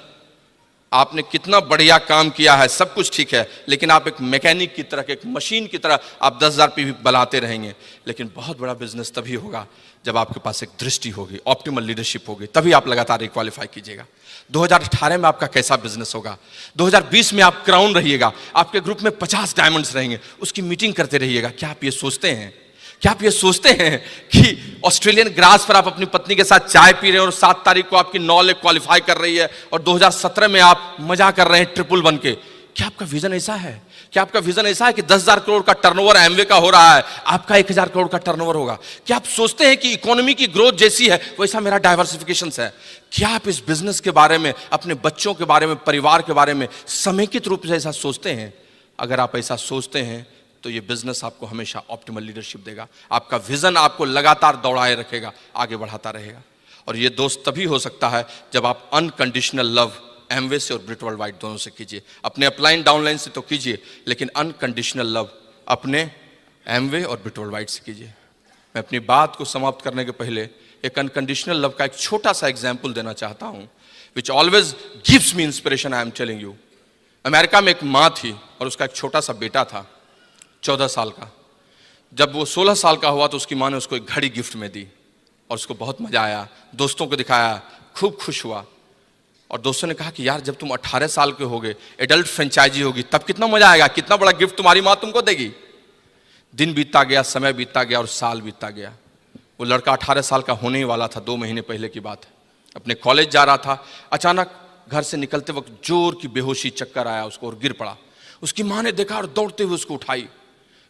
आपने कितना बढ़िया काम किया है, सब कुछ ठीक है, लेकिन आप एक मैकेनिक की तरह, एक मशीन की तरह आप 10,000 पीवी बनाते रहेंगे, लेकिन बहुत बड़ा बिजनेस तभी होगा जब आपके पास एक दृष्टि होगी, ऑप्टिमल लीडरशिप होगी, तभी आप लगातार क्वालिफाई कीजिएगा। 2018 में आपका कैसा बिजनेस होगा, 2020 में आप क्राउन रहिएगा, आपके ग्रुप में 50 डायमंड्स रहेंगे, उसकी मीटिंग करते रहिएगा। क्या आप ये सोचते हैं, क्या आप ये सोचते हैं कि ऑस्ट्रेलियन ग्रास पर आप अपनी पत्नी के साथ चाय पी रहे हैं और 7 तारीख को आपकी 9 लेग क्वालिफाई कर रही है और 2017 में आप मजा कर रहे हैं ट्रिपल बन के? क्या आपका विजन ऐसा है? क्या आपका विजन ऐसा है कि 10,000 करोड़ का टर्नओवर एमवे का हो रहा है, आपका 1,000 करोड़ का टर्नओवर होगा? क्या आप सोचते हैं कि इकोनॉमी की ग्रोथ जैसी है वैसा मेरा डाइवर्सिफिकेशन है? क्या आप इस बिजनेस के बारे में, अपने बच्चों के बारे में, परिवार के बारे में समेकित रूप से ऐसा सोचते हैं? अगर आप ऐसा सोचते हैं तो ये बिजनेस आपको हमेशा ऑप्टिमल लीडरशिप देगा। आपका विजन आपको लगातार दौड़ाए रखेगा, आगे बढ़ाता रहेगा। और ये दोस्त तभी हो सकता है जब आप अनकंडीशनल लव एमवे से और ब्रिट वर्ल्ड वाइड दोनों से कीजिए। अपने अपलाइन डाउनलाइन से तो कीजिए, लेकिन अनकंडीशनल लव अपने एमवे और ब्रिट वर्ल्ड वाइड से कीजिए। मैं अपनी बात को समाप्त करने के पहले एक अनकंडीशनल लव का एक छोटा सा एग्जाम्पल देना चाहता हूं, which always gives me inspiration. I am telling you, America में एक माँ थी और उसका एक छोटा सा बेटा था 14 साल का। जब वो 16 साल का हुआ तो उसकी माँ ने उसको एक घड़ी गिफ्ट में दी। और उसको बहुत मजा आया, दोस्तों को दिखाया, खूब खुश हुआ। और दोस्तों ने कहा कि यार जब तुम 18 साल के होगे, एडल्ट फ्रेंचाइजी होगी, तब कितना मजा आएगा, कितना बड़ा गिफ्ट तुम्हारी माँ तुमको देगी। दिन बीतता गया, समय बीतता गया और साल बीतता गया। वो लड़का 18 साल का होने ही वाला था, 2 महीने पहले की बात है। अपने कॉलेज जा रहा था, अचानक घर से निकलते वक्त जोर की बेहोशी, चक्कर आया उसको और गिर पड़ा। उसकी माँ ने देखा और दौड़ते हुए उसको उठाई।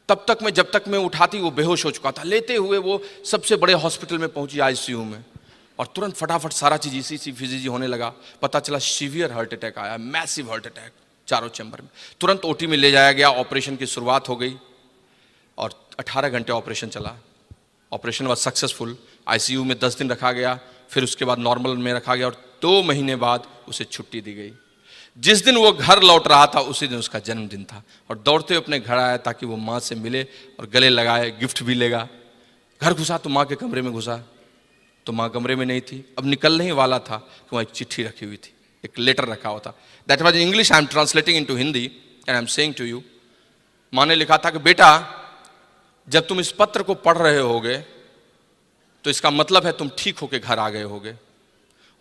जब तक मैं उठाती वो बेहोश हो चुका था। लेते हुए वो सबसे बड़े हॉस्पिटल में पहुंची, आईसीयू में, और तुरंत फटाफट सारा चीज इसी फिजिजी होने लगा। पता चला सीवियर हार्ट अटैक आया, मैसिव हार्ट अटैक, चारों चैम्बर में। तुरंत ओटी में ले जाया गया, ऑपरेशन की शुरुआत हो गई और 18 घंटे ऑपरेशन चला। Operation was successful. आईसीयू में 10 दिन रखा गया, फिर उसके बाद नॉर्मल में रखा गया और 2 महीने बाद उसे छुट्टी दी गई। जिस दिन वो घर लौट रहा था उसी दिन उसका जन्मदिन था और दौड़ते हुए अपने घर आया ताकि वो माँ से मिले और गले लगाए, गिफ्ट भी लेगा। घर घुसा तो माँ के कमरे में घुसा तो माँ कमरे में नहीं थी। अब निकलने ही वाला था कि वहाँ एक चिट्ठी रखी हुई थी, एक लेटर रखा हुआ था। That was in English, I am translating into Hindi and I am saying to you. माँ ने लिखा था कि बेटा जब तुम इस पत्र को पढ़ रहे होगे तो इसका मतलब है तुम ठीक होके घर आ गए होगे।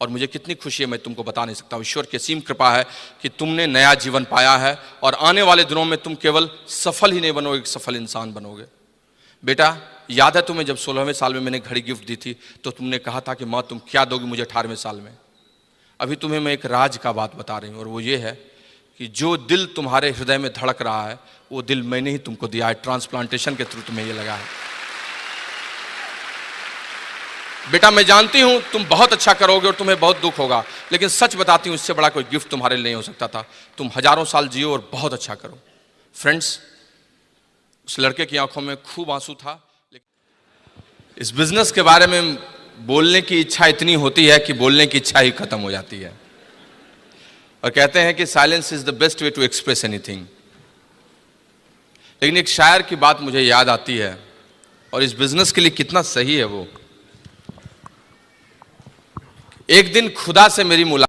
और मुझे कितनी खुशी है मैं तुमको बता नहीं सकता। ईश्वर की असीम कृपा है कि तुमने नया जीवन पाया है और आने वाले दिनों में तुम केवल सफल ही नहीं बनोगे, सफल इंसान बनोगे। बेटा याद है तुम्हें जब 16वें साल में मैंने घड़ी गिफ्ट दी थी तो तुमने कहा था कि माँ तुम क्या दोगी मुझे 18वें साल में। अभी तुम्हें मैं एक राज का बात बता रही हूँ और वो ये है कि जो दिल तुम्हारे हृदय में धड़क रहा है वो दिल मैंने ही तुमको दिया है, ट्रांसप्लांटेशन के थ्रू तुम्हें ये लगा है। बेटा मैं जानती हूं तुम बहुत अच्छा करोगे और तुम्हें बहुत दुख होगा, लेकिन सच बताती हूं इससे बड़ा कोई गिफ्ट तुम्हारे लिए नहीं हो सकता था। तुम हजारों साल जियो और बहुत अच्छा करो। फ्रेंड्स, उस लड़के की आंखों में खूब आंसू था। इस बिजनेस के बारे में बोलने की इच्छा इतनी होती है कि बोलने की इच्छा ही खत्म हो जाती है। और कहते हैं कि silence is the best way to express anything. लेकिन एक शायर की बात मुझे याद आती है और इस बिजनेस के लिए कितना सही है वो। एक दिन खुदा से मेरी मुलाकात